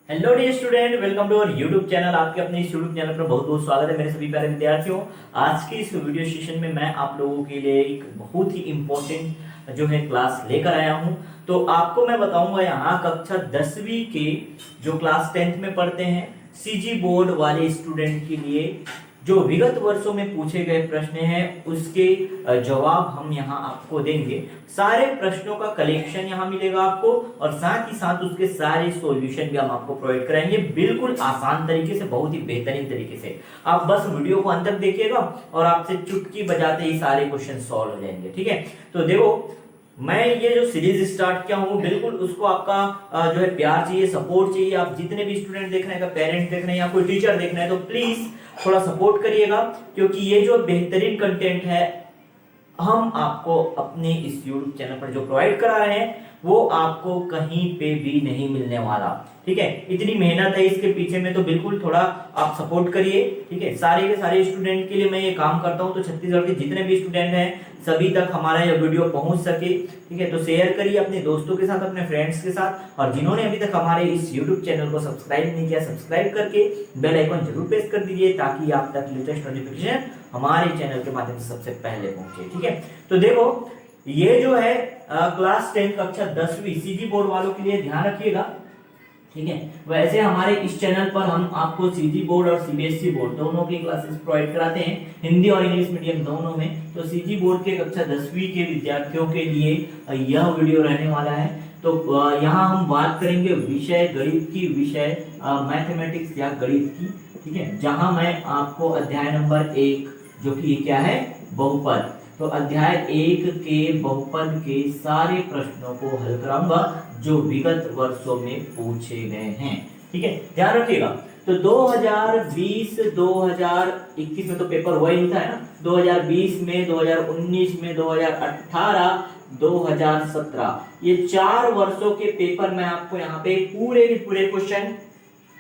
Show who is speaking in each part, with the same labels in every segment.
Speaker 1: Hello dear student, welcome to our YouTube channel. आपके अपने इस यूट्यूब चैनल पर बहुत बहुत स्वागत है मेरे सभी प्यारे विद्यार्थियों। आज के इस वीडियो सेशन में मैं आप लोगों के लिए एक बहुत ही इम्पोर्टेंट जो है क्लास लेकर आया हूं। तो आपको मैं बताऊंगा यहाँ कक्षा 10वीं के जो क्लास 10th में पढ़ते हैं सीजी बोर्ड वाले स्टूडेंट के लिए जो विगत वर्षों में पूछे गए प्रश्न हैं उसके जवाब हम यहाँ आपको देंगे। सारे प्रश्नों का कलेक्शन यहाँ मिलेगा आपको और साथ ही साथ उसके सारे सॉल्यूशन भी हम आपको प्रोवाइड कराएंगे, बिल्कुल आसान तरीके से, बहुत ही बेहतरीन तरीके से। आप बस वीडियो को अंत तक देखिएगा और आपसे चुटकी बजाते ही सारे क्वेश्चन सॉल्व हो जाएंगे। ठीक है, तो देखो मैं ये जो सीरीज स्टार्ट किया हूँ बिल्कुल उसको आपका जो है प्यार चाहिए, सपोर्ट चाहिए। आप जितने भी स्टूडेंट देख रहे हैं, पेरेंट देख रहे हैं या कोई टीचर देख रहे हैं, तो प्लीज थोड़ा सपोर्ट करिएगा, क्योंकि ये जो बेहतरीन कंटेंट है हम आपको अपने इस यूट्यूब चैनल पर जो प्रोवाइड करा रहे हैं वो आपको कहीं पे भी नहीं मिलने वाला। ठीक है, इतनी मेहनत है इसके पीछे में, तो बिल्कुल थोड़ा आप सपोर्ट करिए। ठीक है, सारे के सारे स्टूडेंट के लिए मैं ये काम करता हूं, तो छत्तीसगढ़ के जितने भी स्टूडेंट हैं सभी तक हमारा ये वीडियो पहुंच सके। ठीक है, तो शेयर करिए अपने दोस्तों के साथ, अपने फ्रेंड्स के साथ, और जिन्होंने अभी तक हमारे इस यूट्यूब चैनल को सब्सक्राइब नहीं किया, सब्सक्राइब करके बेल आइकन जरूर प्रेस कर दीजिए ताकि आप तक लेटेस्ट नोटिफिकेशन हमारे चैनल के माध्यम से सबसे पहले पहुंचे। ठीक है, तो देखो ये जो है क्लास 10 कक्षा 10वीं सीजी बोर्ड वालों के लिए ध्यान रखिएगा। ठीक है, वैसे हमारे इस चैनल पर हम आपको सीजी बोर्ड और सीबीएसई बोर्ड दोनों की क्लासेस प्रोवाइड कराते हैं, हिंदी और इंग्लिश मीडियम दोनों में। तो सीजी बोर्ड के कक्षा 10वीं के विद्यार्थियों के लिए यह वीडियो रहने वाला है। तो यहाँ हम बात करेंगे विषय गणित की, विषय मैथमेटिक्स या गणित की। ठीक है, जहां मैं आपको अध्याय नंबर 1 जो कि क्या है, बहुपद, तो अध्याय 1 के बहुपद के सारे प्रश्नों को हल कराऊंगा जो विगत वर्षों में पूछे गए हैं। ठीक है, ध्यान रखिएगा। तो 2020 2021 में तो पेपर हुआ ही था, है ना। 2020 में, 2019 में, 2018, 2017, ये 4 वर्षों के पेपर मैं आपको यहाँ पे पूरे के पूरे क्वेश्चन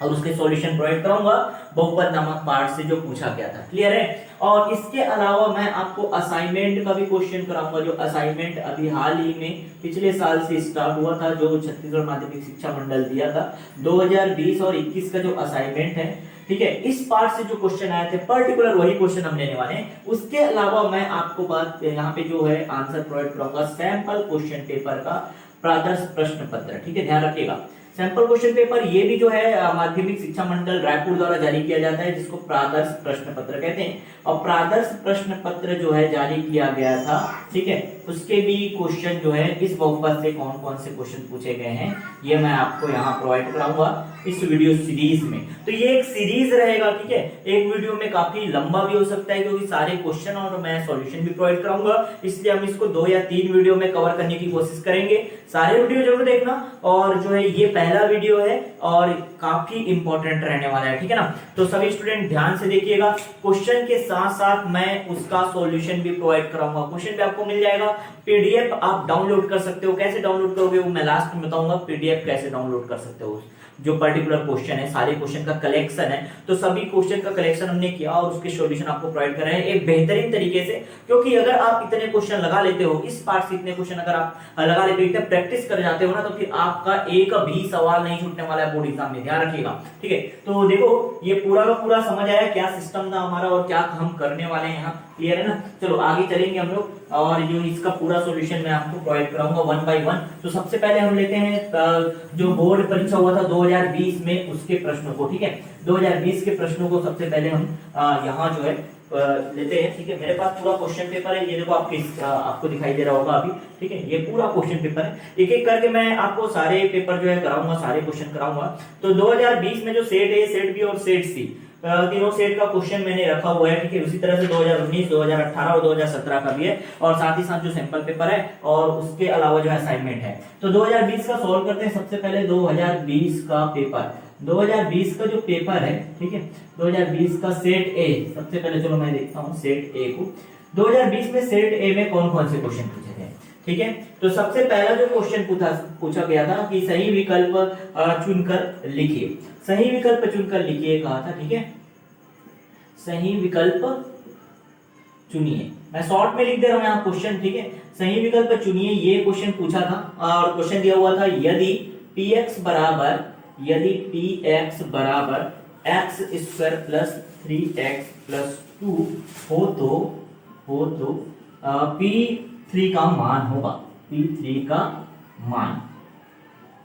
Speaker 1: और उसके सॉल्यूशन प्रोवाइड कराऊंगा बहुपद नामक पार्ट से जो पूछा गया था। क्लियर है। और इसके अलावा मैं आपको असाइनमेंट का भी क्वेश्चन कराऊंगा, जो असाइनमेंट अभी हाल ही में पिछले साल से स्टार्ट हुआ था, जो छत्तीसगढ़ माध्यमिक शिक्षा मंडल दिया था। 2020 और 21 का जो असाइनमेंट है, ठीक है, इस पार्ट से जो क्वेश्चन आए थे पर्टिकुलर वही क्वेश्चन हम लेने वाले हैं। उसके अलावा मैं आपको बात यहाँ पे जो है आंसर प्रोवाइड कराऊंगा सैंपल क्वेश्चन पेपर का प्रादर्श प्रश्न पत्र। ठीक है, ध्यान रखिएगा। सैंपल क्वेश्चन पेपर ये भी जो है माध्यमिक शिक्षा मंडल रायपुर द्वारा जारी किया जाता है, जिसको प्रादर्श प्रश्न पत्र कहते हैं। और प्रादर्श प्रश्न पत्र जो है जारी किया गया था, ठीक है, उसके भी क्वेश्चन जो है इस बहुपद से कौन कौन से क्वेश्चन पूछे गए हैं ये मैं आपको यहाँ प्रोवाइड कराऊंगा इस वीडियो सीरीज में। तो ये एक सीरीज रहेगा। ठीक है, एक वीडियो में काफी लंबा भी हो सकता है क्योंकि सारे क्वेश्चन और मैं सॉल्यूशन भी प्रोवाइड कराऊंगा, इसलिए हम इसको 2 या 3 वीडियो में कवर करने की कोशिश करेंगे। सारे वीडियो जरूर देखना, और जो है ये पहला वीडियो है और काफी इंपॉर्टेंट रहने वाला है। ठीक है ना, तो सभी स्टूडेंट ध्यान से देखिएगा। क्वेश्चन के साथ साथ मैं उसका सॉल्यूशन भी प्रोवाइड कराऊंगा। क्वेश्चन भी आपको मिल जाएगा, पीडीएफ आप डाउनलोड कर सकते हो। कैसे डाउनलोड करोगे वो मैं लास्ट में बताऊंगा, पीडीएफ कैसे डाउनलोड कर सकते हो। जो पर्टिकुलर क्वेश्चन है, सारे क्वेश्चन का कलेक्शन है, तो सभी क्वेश्चन का कलेक्शन हमने किया और उसके सॉल्यूशन आपको प्रोवाइड कर रहे हैं एक बेहतरीन तरीके से। क्योंकि अगर आप इतने क्वेश्चन लगा लेते हो, इस पार्ट से इतने क्वेश्चन अगर आप लगा लेते हो, इतने प्रैक्टिस कर जाते हो ना, तो फिर आपका एक भी सवाल नहीं छूटने वाला है बोर्ड एग्जाम में। ध्यान रखिएगा। ठीक है, तो देखो ये पूरा का पूरा समझ आया क्या सिस्टम था हमारा और क्या हम करने वाले हैं यहाँ। क्लियर है ना। चलो आगे चलेंगे हम लोग, और जो इसका पूरा सॉल्यूशन मैं आपको प्रोवाइड कराऊंगा 1 बाय 1। तो सबसे पहले हम लेते हैं जो बोर्ड परीक्षा हुआ था 2020 में उसके प्रश्नों को। ठीक है, 2020 के प्रश्नों को सबसे पहले हम यहाँ जो है लेते हैं। ठीक है, मेरे पास पूरा क्वेश्चन पेपर है, ये देखो आपको दिखाई दे रहा होगा अभी। ठीक है, ये पूरा क्वेश्चन पेपर है, एक एक करके मैं आपको सारे पेपर जो है कराऊंगा, सारे क्वेश्चन कराऊंगा। तो 2020 में जो सेट ए, सेट बी और सेट सी तीनों सेट का क्वेश्चन मैंने रखा हुआ है। ठीक है, उसी तरह से 2019, 2018 और 2017 का भी है, और साथ ही साथ जो सैंपल पेपर है और उसके अलावा जो असाइनमेंट है। तो 2020 का सॉल्व करते हैं। सबसे पहले 2020 का पेपर, 2020 का जो पेपर है, ठीक है, 2020 का सेट ए, सबसे पहले चलो मैं देखता हूँ सेट ए को। 2020 में सेट ए में कौन कौन से क्वेश्चन पूछे गए। ठीक है, तो सबसे पहला जो क्वेश्चन पूछा गया था कि सही विकल्प चुनकर लिखिए। सही विकल्प चुनकर लिखिए कहा था। ठीक है, सही विकल्प चुनिए। मैं शॉर्ट में लिख दे रहा हूं यहाँ क्वेश्चन। ठीक है, सही विकल्प चुनिए, ये क्वेश्चन पूछा था और क्वेश्चन दिया हुआ था यदि px बराबर यदि पी एक्स बराबर x square plus 3x plus 2 हो तो पी थ्री का मान होगा, P3 का मान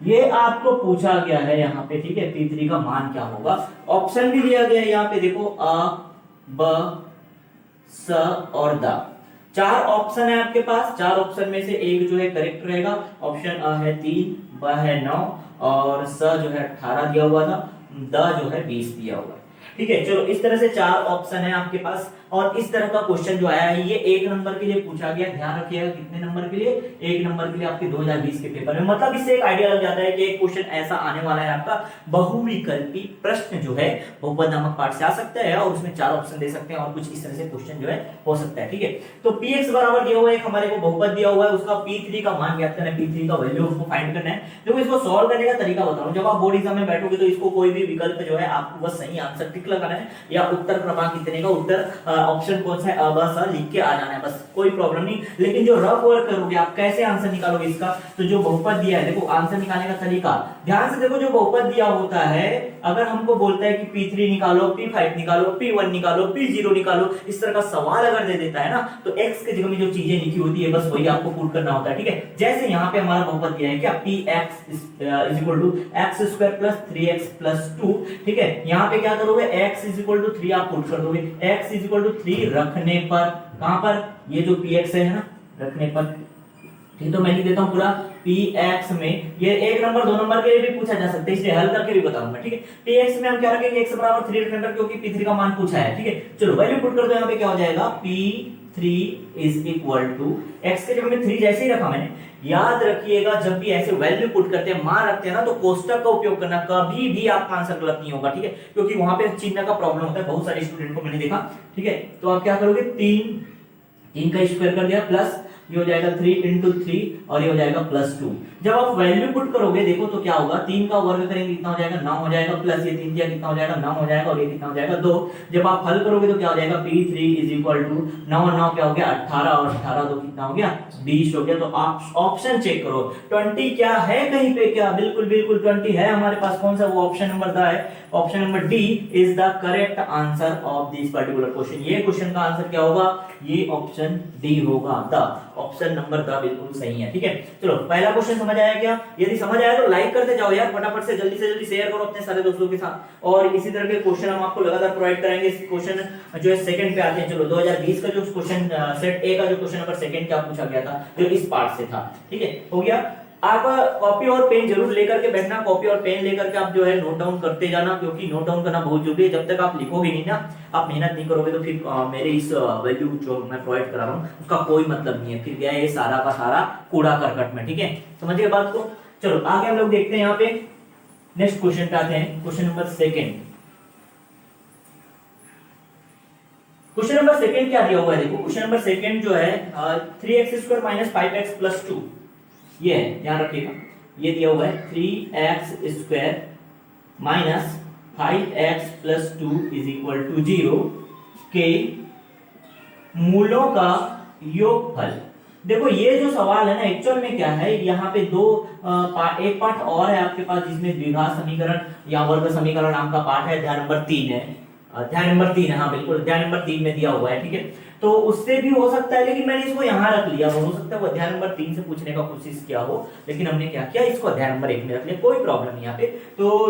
Speaker 1: ये आपको पूछा गया है यहाँ पे, ठीक है। P3 का मान क्या होगा, ऑप्शन भी दिया गया है यहाँ पे, देखो अ ब स और द, 4 ऑप्शन है आपके पास। 4 ऑप्शन में से एक जो है करेक्ट रहेगा। ऑप्शन अ है 3, ब है 9 और स जो है 18 दिया हुआ था, द जो है 20 दिया हुआ है, ठीक है। चलो इस तरह से 4 ऑप्शन है आपके पास और इस तरह का क्वेश्चन जो आया है ये 1 नंबर के लिए पूछा गया। ध्यान रखिएगा कितने नंबर के लिए, 1 नंबर के लिए आपके 2020 के पेपर में। मतलब इससे एक आइडिया लग जाता है कि एक क्वेश्चन ऐसा आने वाला है आपका, बहुविकल्पी प्रश्न जो है बहुपद नामक पाठ से आ सकता है और उसमें 4 ऑप्शन दे सकते हैं और कुछ इस तरह से क्वेश्चन जो है हो सकता है, ठीक है। तो px बराबर दिया हुआ है, हमारे को बहुपद दिया हुआ है, उसका p3 का मान ज्ञात करना है, p3 का वैल्यू उसको फाइंड करना है। देखो इसको सॉल्व करने का तरीका बताऊं, जब आप बोर्ड एग्जाम में बैठोगे तो इसको कोई भी विकल्प जो है आपको बस सही आंसर टिक लगाना है या उत्तर क्रमांक कितने का उत्तर ऑप्शन कौन सा है बस लिख के आ जाना है, बस कोई प्रॉब्लम नहीं। लेकिन जो रफ वर्क करोगे आप, कैसे आंसर निकालोगे इसका, तो जो बहुपद दिया है देखो आंसर निकालने का तरीका ध्यान से देखो। जो बहुपद दिया होता है अगर हमको बोलता है कि P3 निकालो, P5 निकालो, P1 निकालो, P0 निकालो, इस तरह का सवाल अगर दे देता है ना तो x के जगह में जो चीजें लिखी होती है बस वही आपको पुट करना होता है, ठीक है। जैसे यहाँ पे हमारा बहुपद दिया है क्या, px is equal to x square plus 3x plus 2, ठीक है। यहाँ पे क्या करोगे, x इज इक्वल टू 3 आप पुट कर दोगे, x इज इक्वल टू 3 रखने पर, कहां पर, ये जो px है ना रखने पर, ठीक। तो मैं लिख देता हूं पूरा px में, ये 1 नंबर 2 नंबर के लिए भी पूछा जा सकता है इसलिए हल करके भी बताऊंगा, ठीक है। px में हम क्या रखेंगे, x बराबर 3 रखने पर, क्योंकि p3 का मान पूछा है, ठीक है। चलो वैल्यू पुट कर दो, यहाँ पे क्या हो जाएगा, p3 is equal to x के जगह में 3 जैसे ही रखा मैंने। याद रखिएगा जब भी ऐसे वैल्यू पुट करते हैं, मान रखते हैं ना, तो कोष्टक का उपयोग करना, कभी भी आपका आंसर गलत नहीं होगा, ठीक है। क्योंकि वहां पे चिन्ह का प्रॉब्लम होता है, बहुत सारे स्टूडेंट को मैंने देखा, ठीक है। तो आप क्या करोगे, 3 का स्क्वायर कर दिया प्लस ये हो जाएगा 3 इंटू 3 और ये हो जाएगा प्लस 2। जब आप वैल्यू पुट करोगे देखो तो क्या होगा, 3 का वर्ग करेंगे कितना हो जाएगा, 9 हो जाएगा, प्लस ये 3 दिया कितना हो जाएगा, 9 हो जाएगा और ये कितना हो जाएगा, 2। जब आप हल करोगे तो क्या हो जाएगा, p3 इज इक्वल टू 9 और 9 क्या हो गया 18 और 18 तो कितना हो गया 20 हो गया। तो आप ऑप्शन चेक करो 20 क्या है कहीं पे, क्या बिल्कुल बिल्कुल 20 है हमारे पास, कौन सा, वो ऑप्शन नंबर द है, option number D is the correct answer of this particular question. ये क्वेश्चन का आंसर क्या होगा, ये ऑप्शन डी होगा, द ऑप्शन नंबर द बिल्कुल सही है, ठीक है। चलो पहला क्वेश्चन समझ आया क्या, यदि समझ आया तो लाइक करते जाओ यार फटाफट से जल्दी शेयर करो अपने सारे दोस्तों के साथ। और इसी तरह के क्वेश्चन हम आपको लगातार प्रोवाइड करेंगे। इस क्वेश्चन जो है सेकंड पे आते हैं। चलो 2020 का जो क्वेश्चन सेट ए का जो क्वेश्चन नंबर सेकंड क्या पूछा गया था, जो इस पार्ट से था, ठीक है, हो गया। आप कॉपी और पेन जरूर लेकर के बैठना, कॉपी और पेन लेकर के आप जो है नोट डाउन करते जाना, क्योंकि नोट डाउन करना बहुत जरूरी है। जब तक आप लिखोगे नहीं ना, आप मेहनत नहीं करोगे तो फिर मेरे इस वैल्यू जो मैं प्रोवाइड करा रहा हूँ उसका कोई मतलब नहीं है, फिर गया ये सारा का सारा कूड़ा करकट में, ठीक है। समझिए बात को। चलो आगे हम लोग देखते हैं यहाँ पे नेक्स्ट क्वेश्चन पे आते हैं, question number second. Question number second क्या दिया हुआ है, देखो क्वेश्चन नंबर सेकंड जो है 3x square minus 5x plus 2, ये है, ध्यान रखिएगा, ये दिया हुआ है 3x square minus 5x plus 2 is equal to 0 के मूलों का योगफल। देखो ये जो सवाल है ना, एक्चुअल में क्या है, यहाँ पे एक पार्ट और है आपके पास जिसमें द्विघात समीकरण या वर्ग समीकरण नाम का पार्ट है, ध्यान नंबर 3 है, ध्यान नंबर 3 है, हाँ बिल्कुल ध्यान नंबर 3 में दिया हुआ है, ठीक है। तो उससे भी हो सकता है, लेकिन मैंने इसको यहाँ रख लिया, हो सकता है वो अध्याय नंबर 3 से पूछने का कोशिश किया हो, लेकिन हमने क्या किया, इसको अध्याय नंबर 1 में रख लिया, कोई प्रॉब्लम नहीं यहाँ पे। तो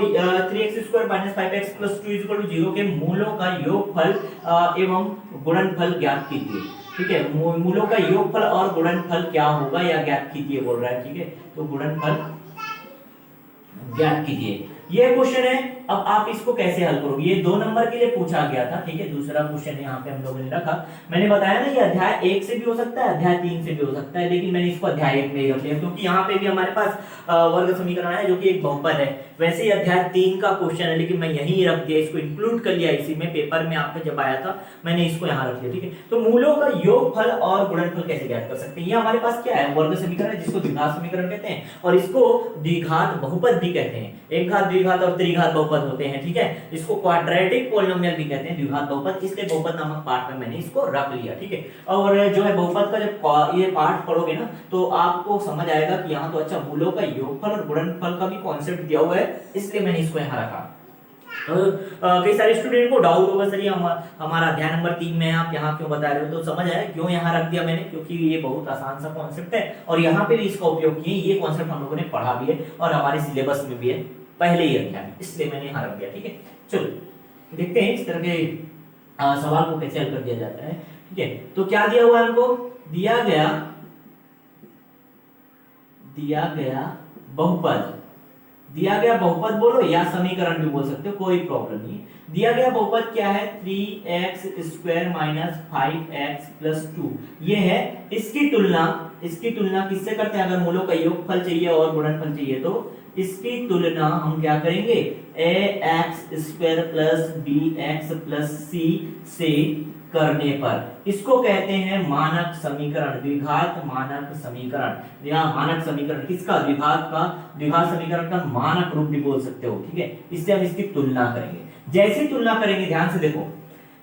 Speaker 1: 3x square minus 5x plus 2 equal to 0 के मूलों का योगफल एवं गुणनफल ज्ञात कीजिए, ठीक है। मूलों का योगफल और गुणनफल क्या होगा या ज्ञात कीजिए बोल रहा है, ठीक है। तो गुणनफल ज्ञात कीजिए, ये क्वेश्चन है। अब आप इसको कैसे हल करोगे, ये 2 नंबर के लिए पूछा गया था, ठीक है। दूसरा क्वेश्चन यहाँ पे हम लोगों ने रखा, मैंने बताया ना ये अध्याय 1 से भी हो सकता है, अध्याय 3 से भी हो सकता है, लेकिन मैंने इसको अध्याय 1 में ही रख लिया क्योंकि यहाँ पे भी हमारे पास वर्ग समीकरण है जो कि एक बहुपद है। वैसे ही अध्याय 3 का क्वेश्चन है, लेकिन मैं यहीं रख दिया, इसको इंक्लूड कर लिया इसी में, पेपर में आपका जब आया था मैंने इसको यहाँ रख दिया, ठीक है। तो मूलों का योगफल और गुणनफल कैसे ज्ञात कर सकते हैं, ये हमारे पास क्या है, वर्ग समीकरण है जिसको द्विघात समीकरण कहते हैं और इसको द्विघात बहुपद भी कहते हैं। एक घात, द्विघात और त्रिघात बहुपद होते हैं, ठीक है। इसको क्वाड्रेटिक पॉलिनोमियल भी कहते हैं, द्विघात बहुपद, इसलिए बहुपद नामक पार्ट में मैंने इसको रख लिया, ठीक है। और जो है बहुपद का जब ये पार्ट पढ़ोगे ना तो आपको समझ आएगा कि यहाँ तो अच्छा मूलों का योगफल और गुणनफल का भी कॉन्सेप्ट दिया हुआ है, इसलिए मैंने इसको यहाँ रखा। तो कई सारे स्टूडेंट को डाउट होगा सर ये हमारा अध्याय नंबर 3 में आप यहाँ क्यों बता रहे हो, तो समझ आया क्यों यहाँ रख दिया मैंने, क्योंकि ये बहुत आसान सा कॉन्सेप्ट है और यहाँ पे भी इसका उपयोग किए। ये कॉन्सेप्ट हम लोगों ने पढ़ा भी है और हमारे सिलेबस में भी है पहले ही अध्याय में, इसलिए मैंने यहाँ रख दिया। ठीक है, चलो देखते हैं इस तरह के सवाल को कैसे हल कर दिया जाता है। ठीक है, तो क्या दिया हुआ है हमको, दिया गया बहुपद, दिया गया बहुपद बोलो या समीकरण भी बोल सकते हो, कोई प्रॉब्लम नहीं। दिया गया बहुपद क्या है, 3x square minus 5x plus 2 ये है। इसकी तुलना किससे करते हैं, अगर मूलों का योगफल चाहिए और गुणनफल चाहिए तो इसकी तुलना हम क्या करेंगे, ax square plus bx plus c से करने पर इसको कहते हैं मानक समीकरण, द्विघात मानक समीकरण। या मानक समीकरण किसका, द्विघात समीकरण का मानक रूप भी बोल सकते हो। ठीक है, इससे हम इसकी तुलना करेंगे। जैसी तुलना करेंगे ध्यान से देखो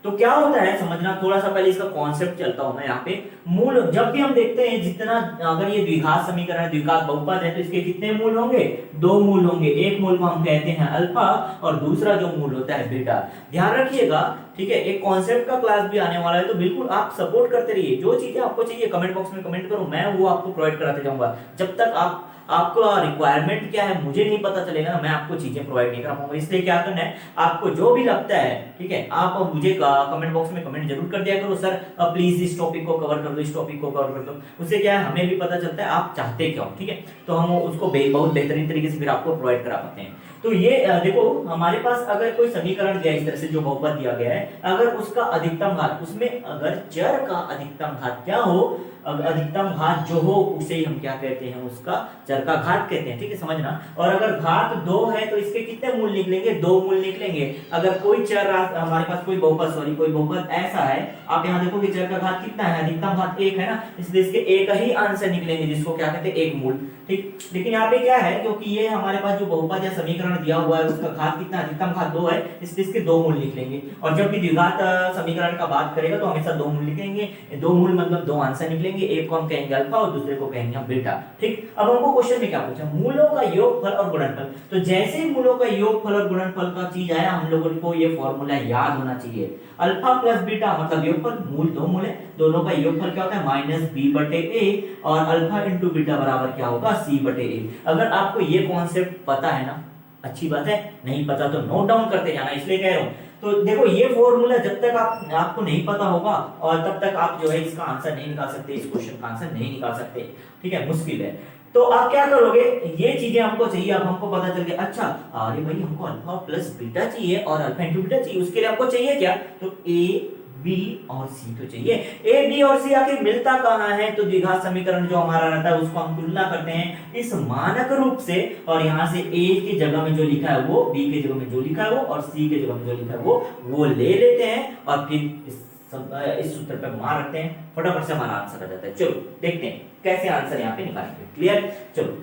Speaker 1: तो क्या होता है समझना, थोड़ा सा पहले इसका कॉन्सेप्ट चलता हूं मैं यहाँ पे। मूल जब भी हम देखते हैं जितना, अगर ये द्विघात समीकरण है, द्विघात बहुपद है, तो इसके कितने मूल होंगे, 2 मूल होंगे। एक मूल को हम कहते हैं अल्फा और दूसरा जो मूल होता है बीटा। ध्यान रखिएगा, ठीक है, एक कॉन्सेप्ट का क्लास भी आने वाला है, तो बिल्कुल आप सपोर्ट करते रहिए। जो चीजें आपको चाहिए कमेंट बॉक्स में कमेंट करो, मैं वो आपको प्रोवाइड कराते जाऊंगा। जब तक आपका रिक्वायरमेंट क्या है मुझे नहीं पता चलेगा ना, मैं आपको चीजें प्रोवाइड नहीं कर पाऊंगा। इसलिए क्या करना है, आपको जो भी लगता है, ठीक है, आप मुझे कमेंट बॉक्स में कमेंट जरूर कर दिया करो, सर प्लीज इस टॉपिक को कवर कर दो, इस टॉपिक को कवर कर दो। उससे क्या है, हमें भी पता चलता है आप चाहते क्या हो। ठीक है, तो हम उसको बहुत बेहतरीन तरीके से फिर आपको प्रोवाइड करा पाते हैं। तो ये देखो हमारे पास अगर कोई समीकरण दिया इस तरह से, जो बहुपद दिया गया है, अगर उसका अधिकतम घात, उसमें अगर चर का अधिकतम घात क्या हो, अधिकतम घात जो हो उसे ही हम क्या कहते हैं, उसका चर का घात कहते हैं। ठीक है, समझना। और अगर घात 2 है तो इसके कितने मूल निकलेंगे, 2 मूल निकलेंगे। अगर कोई चर हमारे पास कोई बहुपद ऐसा है, आप यहाँ देखो कि चर का घात कितना है, अधिकतम घात 1 है ना, इसलिए इसके एक ही आंसर निकलेंगे, जिसको क्या कहते हैं, 1 मूल। ठीक, लेकिन यहाँ पे क्या है, क्योंकि ये हमारे पास जो बहुपद या समीकरण दिया हुआ है उसका घात कितना, अधिकतम घात 2 है, इसलिए इसके 2 मूल निकलेंगे। और जब भी द्विघात समीकरण का बात करेगा तो हमेशा 2 मूल निकलेंगे। 2 मूल मतलब 2 आंसर निकलेंगे, एक को हम कहेंगे अल्फा और दूसरे को कहेंगे हम बीटा। ठीक, अब हमको क्वेश्चन में क्या पूछा, मूलों का योगफल और गुणनफल। तो जैसे ही मूलों का योगफल और गुणनफल का चीज आया, हम लोगों को ये फॉर्मूला याद होना चाहिए। अल्फा प्लस बीटा मतलब योगफल, मूल 2 मूल है, दोनों का योगफल क्या होता है, माइनस बी बटे ए, और अल्फा इंटू बीटा बराबर क्या होगा, सी बटे ए। अगर आपको ये कॉन्सेप्ट पता है ना, अच्छी बात है, नहीं पता तो नोट डाउन करते जाना, इसलिए कह रहा हूं। तो देखो ये फॉर्मूला जब तक आपको नहीं पता होगा और तब तक आप जो है इसका आंसर नहीं निकाल सकते, इस क्वेश्चन का आंसर नहीं निकाल सकते। ठीक है, मुश्किल है। तो आप क्या करोगे, ये चीजें हमको चाहिए, अब हमको पता चल गया, अच्छा अरे भाई हमको अल्फा प्लस बीटा चाहिए और अल्फा इंटू बीटा चाहिए, उसके लिए आपको चाहिए क्या, तो ए बी और सी तो चाहिए। ए बी और सी आखिर मिलता कहां है, तो द्विघात समीकरण जो हमारा रहता है उसको हम तुलना करते हैं इस मानक रूप से, और यहां से ए की जगह में जो लिखा है वो, बी की जगह में जो लिखा है वो, और सी की जगह में जो लिखा है वो ले लेते हैं और फिर इस सूत्र पे मार रखते हैं, फटाफट से हमारा आंसर आ जाता है। चलो देखते हैं कैसे आंसर यहाँ पे निकालेंगे। क्लियर, चलो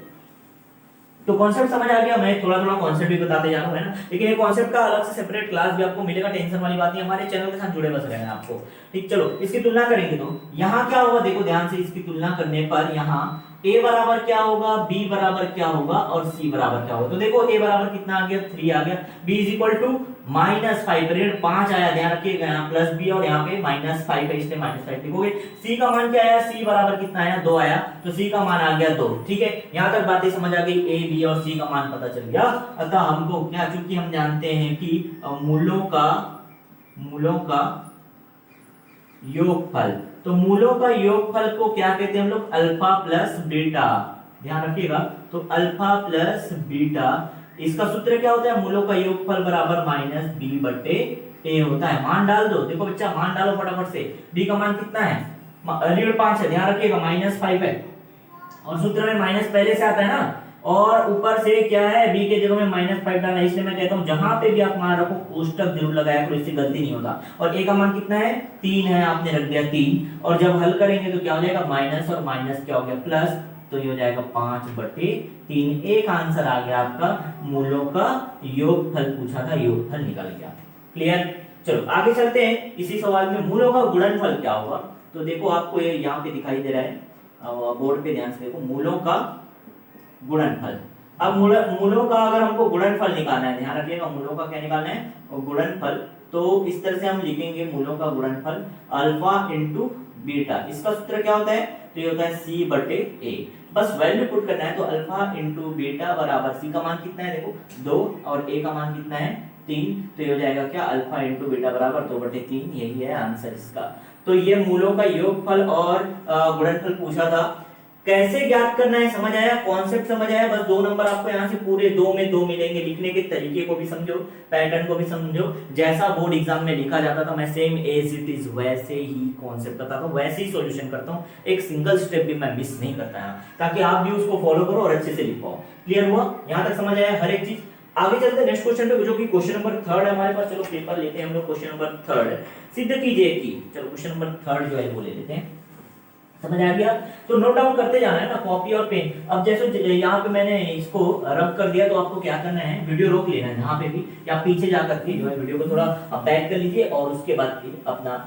Speaker 1: तो कॉन्सेप्ट समझ आ गया। मैं थोड़ा थोड़ा कॉन्सेप्ट भी बताते जा रहा हूँ, है ना, लेकिन ये कॉन्सेप्ट का अलग से सेपरेट क्लास भी आपको मिलेगा, टेंशन वाली बात नहीं, हमारे चैनल के साथ जुड़े बस रहना आपको। ठीक, चलो इसकी तुलना करेंगे तो यहाँ क्या होगा, देखो ध्यान से, इसकी तुलना करने पर यहाँ a बराबर क्या होगा, b बराबर क्या होगा और c बराबर क्या होगा। तो देखो a बराबर कितना आ गया, 3 आ गया, b इज इक्वल टू -5, ऋण 5 आया, ध्यान रखिएगा, यहाँ प्लस b और यहाँ पे -5 है, इसलिए -5 लिखोगे। c का मान क्या आया, c बराबर कितना आया, 2 आया, तो c का मान आ गया 2। ठीक है, यहाँ तक बातें समझ आ गई, a b और c का मान पता चल गया। अतः हमको क्या, चूंकि हम जानते हैं कि मूलों का योगफल, तो मूलों का योगफल को क्या कहते हैं हम लोग, अल्फा प्लस बीटा। ध्यान रखिएगा, तो अल्फा प्लस बीटा, इसका सूत्र क्या होता है, मूलों का योगफल बराबर माइनस बी बटे ए होता है। मान डाल दो, देखो बच्चा मान डालो फटाफट से। बी का मान कितना है, ऋण 5 है, ध्यान रखिएगा, -5 है, और सूत्र में माइनस पहले से आता है ना, और ऊपर से क्या है, b के जगह में -5 डालना, इसलिए मैं कहता हूं जहां पे भी आप मान रखो कोष्टक जरूर लगाया करो, इससे गलती नहीं होता। और a का मान कितना है, 3 है, आपने रख दिया 3, और जब हल करेंगे तो क्या हो जाएगा, माइनस और माइनस क्या हो गया, प्लस, तो ये हो जाएगा 5/3। एक आंसर आ गया आपका, मूलों का योगफल पूछा था, योगफल निकल गया। क्लियर, चलो आगे चलते हैं। इसी सवाल में मूलों का गुणनफल क्या होगा, तो देखो आपको यहाँ पे दिखाई दे रहा है, बोर्ड पे ध्यान से देखो, मूलों का गुणनफल। अब मूलों का अगर हमको गुणनफल निकालना है, ध्यान रखिएगा मूलों का क्या निकालना है, गुणनफल। तो इस तरह से हम लिखेंगे मूलों का गुणनफल अल्फा इंटू बीटा। इसका सूत्र क्या होता है, तो ये होता है सी बटे ए। बस वैल्यू पुट करना है, तो अल्फा इंटू बीटा बराबर सी का मान कितना है, देखो 2 और ए का मान कितना है 3। तो ये हो जाएगा क्या, अल्फा इंटू बीटा बराबर 2/3। यही है आंसर इसका। तो ये मूलों का योगफल और गुणनफल पूछा था। कैसे ज्ञात करना है समझ आया, कॉन्सेप्ट समझ आया। बस 2 नंबर आपको यहाँ से पूरे 2 में 2 मिलेंगे। लिखने के तरीके को भी समझो, पैटर्न को भी समझो। जैसा बोर्ड एग्जाम में लिखा जाता था मैं सेम एज इट इज वैसे ही कॉन्सेप्ट बताता हूँ, वैसे ही सॉल्यूशन करता हूँ। एक सिंगल स्टेप भी मैं मिस नहीं करता है, ताकि आप भी उसको फॉलो करो और अच्छे से लिख पाओ। क्लियर हुआ, यहाँ तक समझ आया हर एक चीज। आगे चलते हैं नेक्स्ट क्वेश्चन पे, जो कि क्वेश्चन नंबर 3 है हमारे पास। चलो पेपर लेते हैं हम लोग क्वेश्चन नंबर 3। सिद्ध कीजिए कि, चलो क्वेश्चन नंबर 3 जो है वो ले लेते हैं। समझ आ गया, तो नोट डाउन करते जाना है ना, कॉपी और पेन। अब जैसे यहाँ पे मैंने इसको रब कर दिया, तो आपको क्या करना है, वीडियो रोक लेना है जहाँ पे भी, या पीछे जाकर के जो है वीडियो को थोड़ा बैक कर लीजिए और उसके बाद अपना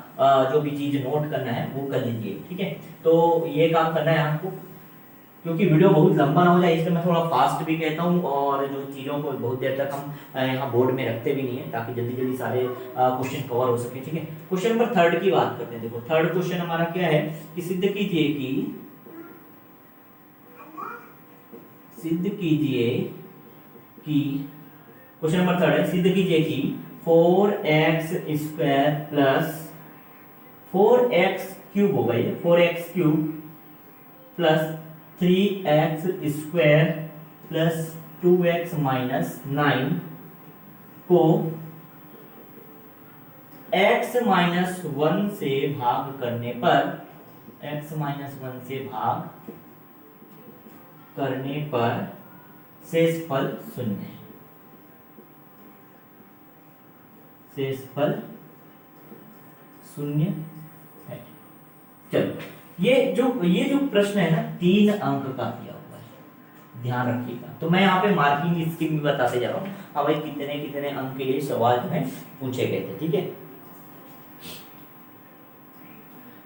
Speaker 1: जो भी चीज नोट करना है वो कर लीजिए, ठीक है। तो ये काम करना है आपको, क्योंकि वीडियो बहुत लंबा ना हो जाए, इसलिए मैं थोड़ा फास्ट भी कहता हूँ, और जो चीज़ों को बहुत देर तक हम यहाँ बोर्ड में रखते भी नहीं है, ताकि जल्दी जल्दी सारे क्वेश्चन कवर हो सके, ठीक है। क्वेश्चन नंबर 3 की बात करते हैं। देखो थर्ड क्वेश्चन हमारा क्या है कि सिद्ध कीजिए कि क्वेश्चन नंबर 3 है, सिद्ध कीजिए कि 4x² प्लस 4x³ होगा ये, 4x³ plus 3x² plus 2x minus 9 को x माइनस 1 से भाग करने पर, x माइनस 1 से भाग करने पर शेषफल 0 है। शेषफल 0 है। चलो ये जो प्रश्न है ना 3 अंक का दिया हुआ है, ध्यान रखिएगा। तो मैं यहाँ पे मार्किंग स्कीम भी बताते जा रहा हूँ। हाँ भाई, कितने कितने अंक के ये सवाल जो है पूछे गए थे, ठीक है।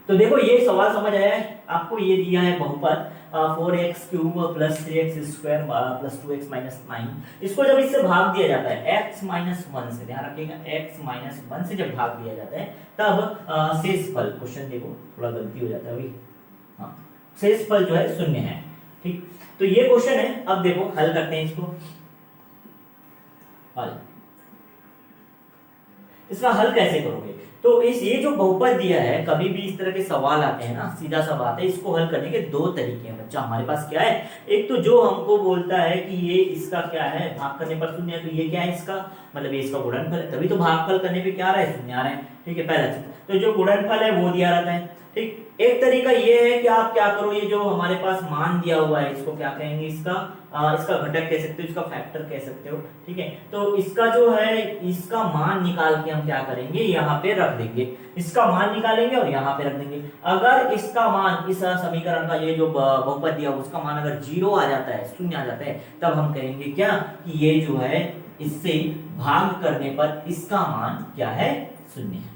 Speaker 1: तो देखो ये सवाल समझ आया है आपको। ये दिया है बहुपद 4x³ plus 3x² plus 2x minus 9। इसको जब इससे भाग दिया जाता है x माइनस 1 से, ध्यान रखिएगा x माइनस 1 से जब भाग दिया जाता है तब शेषफल, क्वेश्चन देखो थोड़ा गलती हो जाता है अभी, हाँ शेषफल जो है 0 है, ठीक। तो ये क्वेश्चन है। अब देखो हल करते हैं इसको। हल, इसका हल कैसे करोगे, तो ये जो बहुपद दिया है, कभी भी इस तरह के सवाल आते हैं ना, सीधा सा बात है, इसको हल करने के 2 तरीके हैं बच्चा हमारे पास। क्या है, एक तो जो हमको बोलता है कि ये इसका क्या है, भाग करने पर 0 है, तो ये क्या है इसका मतलब ये इसका गुणनफल है, तभी तो भागफल करने पे क्या आ रहा है 0 आ रहा है, ठीक है। पहला चीज तो जो गुणनफल है वो दिया रहता है, ठीक। एक तरीका ये है कि आप क्या करो, ये जो हमारे पास मान दिया हुआ है इसको क्या कहेंगे, इसका घटक कह सकते हो, इसका फैक्टर कह सकते हो, ठीक है। तो इसका जो है इसका मान निकाल के हम क्या करेंगे, यहाँ पे रख देंगे। इसका मान निकालेंगे और यहाँ पे रख देंगे। अगर इसका मान, इस समीकरण का ये जो बहुपद दिया उसका मान अगर 0 आ जाता है, 0 आ जाता है, तब हम कहेंगे क्या कि ये जो है इससे भाग करने पर इसका मान क्या है 0 है।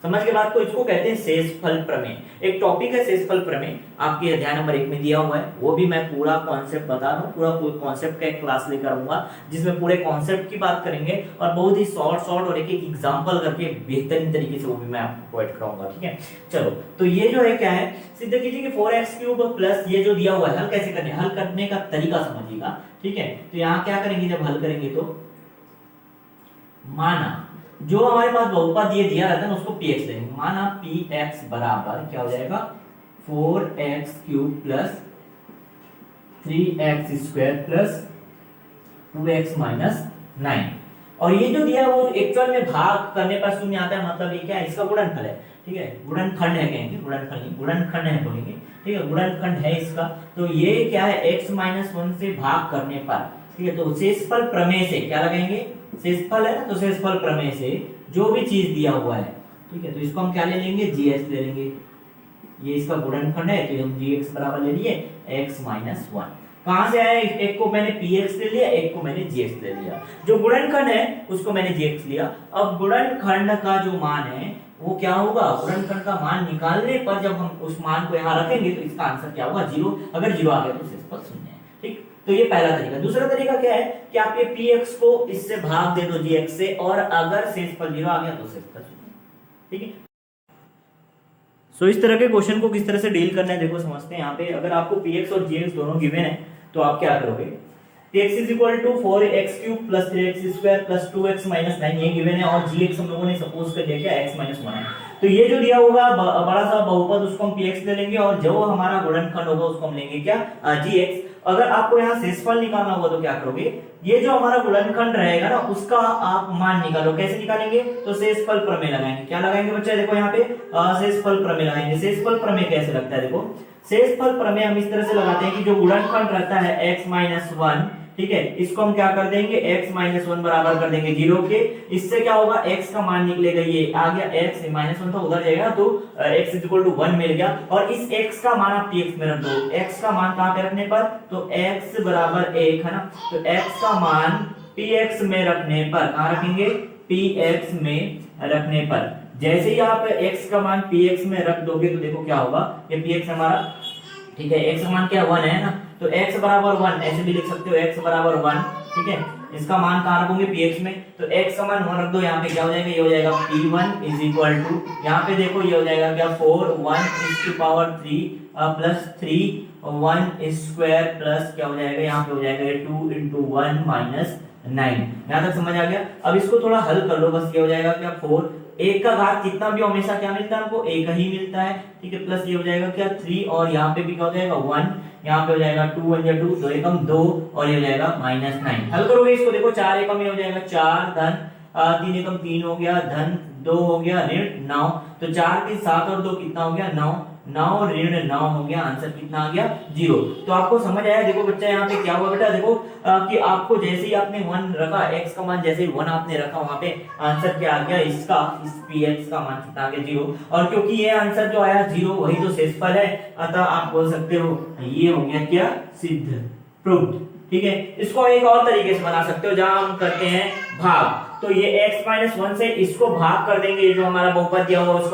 Speaker 1: समझ के बात को, इसको कहते हैं शेषफल प्रमेय। एक टॉपिक है शेषफल प्रमेय, आपके अध्याय नंबर 1 में दिया हुआ है। वो भी मैं पूरा कॉन्सेप्ट बता रहा हूँ, पूरा कॉन्सेप्ट का एक क्लास लेकर आऊंगा, जिसमें पूरे कॉन्सेप्ट की बात करेंगे और बहुत ही शॉर्ट और एक एग्जाम्पल करके बेहतरीन तरीके से वो भी मैं आपको प्रोवाइड कराऊंगा, ठीक है। चलो तो ये जो है क्या है, सिद्ध कीजिए कि 4x³ प्लस ये जो दिया हुआ है, हल कैसे करने, हल करने का तरीका समझिएगा, ठीक है। तो यहाँ क्या करेंगे, जब हल करेंगे तो माना जो हमारे पास बहुपद ये दिया रहता है ना उसको px लेंगे। माना px बराबर क्या हो जाएगा 4x³ plus 3x² plus 2x minus 9। और ये जो दिया है वो एक्चुअल में भाग करने पर 0 आता है, मतलब ये क्या है, इसका गुणनफल है, ठीक है। गुणनखंड है कहेंगे, गुणनफल नहीं, गुणनखंड है बोलेंगे, ठीक है। गुणनखंड है इसका। तो ये क्या है, x माइनस 1 से भाग करने पर, ठीक है। तो शेषफल प्रमेय से क्या लगाएंगे, शेषफल है ना, तो शेषफल प्रमेय से जो भी चीज दिया हुआ है, ठीक है, तो इसको हम क्या ले लेंगे, gx ले लेंगे। ये इसका गुणनखंड है, तो हम gx बराबर ले लिए x माइनस 1। कहां से आया, एक को मैंने px ले लिया, एक को मैंने gx ले लिया। जो गुणनखंड है उसको मैंने gx लिया। अब गुणनखंड का जो मान है वो क्या होगा, गुणनखंड का मान निकालने पर जब हम उस मान को यहाँ रखेंगे तो इसका आंसर क्या होगा 0। अगर 0 आ गया तो शेषफल 0 है, ठीक। तो ये पहला तरीका। दूसरा तरीका क्या है कि आप ये px को इससे भाग दे दो gx से, और अगर शेषफल 0 आ गया तो शेषफल 0। ठीक है, सो इस तरह के क्वेश्चन को किस तरह से डील करना है देखो समझते हैं। यहाँ पे अगर आपको px और gx दोनों गिवन है तो आप क्या करोगे, x is equal to 4x cube plus 3x square plus 2x minus 9 ये गिवन है, और gx हम लोगों ने सपोज कर दिया क्या x माइनस 1 है। तो ये जो दिया होगा बड़ा सा बहुपद उसको हम px ले लेंगे, और जो हमारा गुणनखंड होगा उसको हम लेंगे क्या gx। अगर आपको यहाँ शेषफल निकालना होगा तो क्या करोगे, ये जो हमारा गुणनखंड रहेगा ना उसका आप मान निकालो। कैसे निकालेंगे, तो शेषफल प्रमेय लगाएंगे। क्या लगाएंगे बच्चा, देखो यहाँ पे शेषफल प्रमेय लगाएंगे। शेषफल प्रमेय कैसे लगता है, देखो शेषफल प्रमेय हम इस तरह से लगाते हैं कि जो गुणनखंड रहता है x माइनस 1, ठीक है, इसको हम क्या कर देंगे x माइनस 1 बराबर कर देंगे 0 के। इससे क्या होगा, x का मान निकलेगा, ये आ गया x माइनस 1 था उधर जाएगा तो x इज इक्वल टू 1 मिल गया। और इस x का मान आप px में रख दो। x का मान कहां पे रखने पर, तो x बराबर 1 है ना, तो x का मान px में रखने पर कहां रखेंगे, px में रखने पर। जैसे ही आप x का मान px में रख दोगे तो देखो क्या होगा, ये px हमारा, ठीक है, x का मान क्या 1 है ना, तो x बराबर 1 ऐसे भी लिख सकते हो, x बराबर 1, ठीक है। इसका मान कहां रखोगे, px में, तो x का मान 1 रख दो। यहाँ पे क्या हो जाएगा, ये हो जाएगा p1 इज इक्वल टू, यहाँ पे देखो ये हो जाएगा क्या 4 1 इज टू पावर 3 प्लस 3 1 स्क्वायर प्लस क्या हो जाएगा, यहाँ पे हो जाएगा 2 इंटू 1 माइनस 9। यहाँ तक समझ आ गया। अब इसको थोड़ा हल कर लो, बस ये हो जाएगा क्या 4, एक का घात कितना भी हमेशा क्या मिलता है हमको, एक ही मिलता है, ठीक है, प्लस ये हो जाएगा क्या 3, और यहाँ पे भी क्या हो जाएगा 1, यहाँ पे हो जाएगा 2 1 या 2 2 एकम 2, और ये हो जाएगा माइनस 9। हल करोगे इसको, देखो 4 एकम ये हो जाएगा 4 धन 3 एकम 3 हो गया, धन 2 हो गया, ऋण 9, तो 4 के 7 और 2 कितना हो गया 9, 9 ऋण 9 हो गया, आंसर कितना आ गया 0। तो आपको समझ आया। देखो बच्चा यहाँ पे क्या हुआ बेटा, देखो कि आपको जैसे ही आपने 1 रखा, x का मान जैसे ही 1 आपने रखा, वहां पे आंसर क्या आ गया, इसका इस px का मान कितना आ गया 0। और क्योंकि ये आंसर जो आया 0 वही तो शेषफल है, अतः आप बोल सकते हो ये हो गया क्या, सिद्ध, प्रूव्ड। ठीक है, इसको एक और तरीके से बना सकते हो जहां हम करते हैं भाग। तो ये x माइनस 1 से इसको भाग कर देंगे, ये जो हमारा बहुपद दिया हुआ उसको